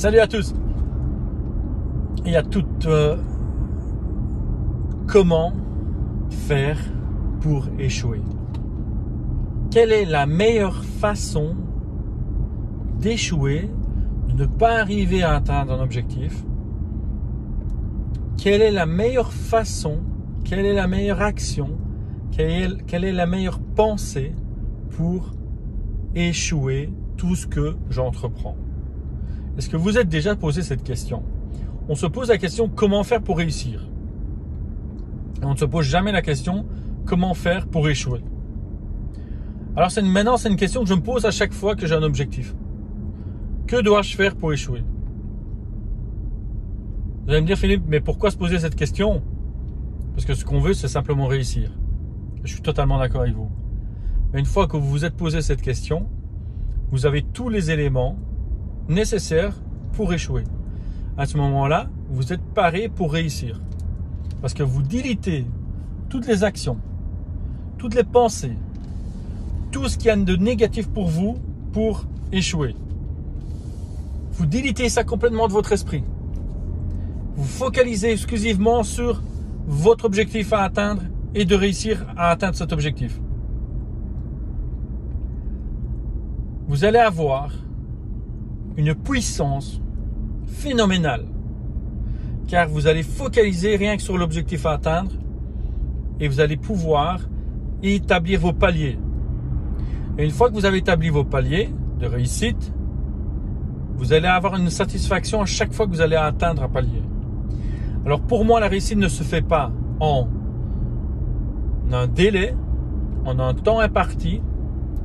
Salut à tous. Il y a tout comment faire pour échouer. Quelle est la meilleure façon d'échouer, de ne pas arriver à atteindre un objectif? Quelle est la meilleure façon, quelle est la meilleure action, quelle est la meilleure pensée pour échouer tout ce que j'entreprends? Est-ce que vous êtes déjà posé cette question? On se pose la question comment faire pour réussir. Et on ne se pose jamais la question comment faire pour échouer. Alors maintenant, c'est une question que je me pose à chaque fois que j'ai un objectif. Que dois-je faire pour échouer? Vous allez me dire, Philippe, mais pourquoi se poser cette question? Parce que ce qu'on veut, c'est simplement réussir. Je suis totalement d'accord avec vous. Mais une fois que vous vous êtes posé cette question, vous avez tous les éléments nécessaires pour échouer. À ce moment-là, vous êtes paré pour réussir. Parce que vous dilatez toutes les actions, toutes les pensées, tout ce qu'il y a de négatif pour vous pour échouer. Vous dilatez ça complètement de votre esprit. Vous focalisez exclusivement sur votre objectif à atteindre et de réussir à atteindre cet objectif. Vous allez avoir une puissance phénoménale car vous allez focaliser rien que sur l'objectif à atteindre et vous allez pouvoir établir vos paliers. Et une fois que vous avez établi vos paliers de réussite, vous allez avoir une satisfaction à chaque fois que vous allez atteindre un palier. Alors pour moi, la réussite ne se fait pas en un délai, en un temps imparti,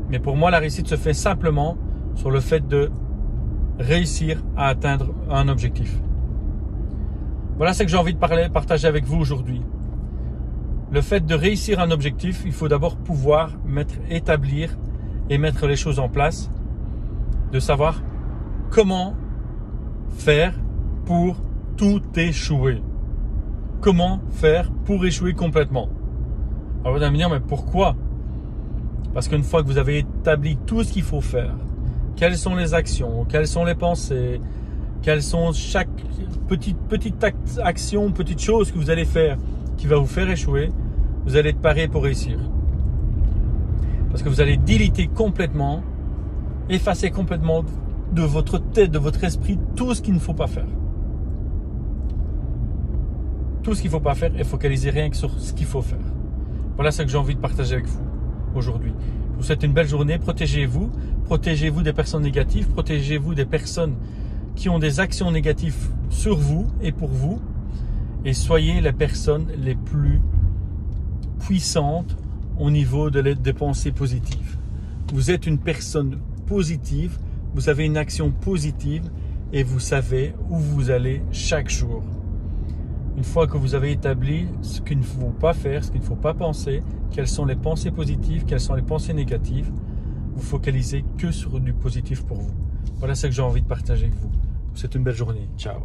mais pour moi, la réussite se fait simplement sur le fait de réussir à atteindre un objectif. Voilà ce que j'ai envie de partager avec vous aujourd'hui. Le fait de réussir un objectif, il faut d'abord pouvoir établir et mettre les choses en place, de savoir comment faire pour tout échouer. Comment faire pour échouer complètement? Alors vous allez me dire, mais pourquoi? Parce qu'une fois que vous avez établi tout ce qu'il faut faire, quelles sont les actions, quelles sont les pensées, quelles sont chaque petite action, petite chose que vous allez faire qui va vous faire échouer, vous allez être paré pour réussir. Parce que vous allez dilater complètement, effacer complètement de votre tête, de votre esprit, tout ce qu'il ne faut pas faire. Tout ce qu'il ne faut pas faire et focaliser rien que sur ce qu'il faut faire. Voilà ce que j'ai envie de partager avec vous aujourd'hui. Je vous souhaite une belle journée. Protégez-vous des personnes négatives, protégez-vous des personnes qui ont des actions négatives sur vous et pour vous. Et soyez les personnes les plus puissantes au niveau des pensées positives. Vous êtes une personne positive, vous avez une action positive et vous savez où vous allez chaque jour. Une fois que vous avez établi ce qu'il ne faut pas faire, ce qu'il ne faut pas penser, quelles sont les pensées positives, quelles sont les pensées négatives, vous focalisez que sur du positif pour vous. Voilà ce que j'ai envie de partager avec vous. C'est une belle journée. Ciao.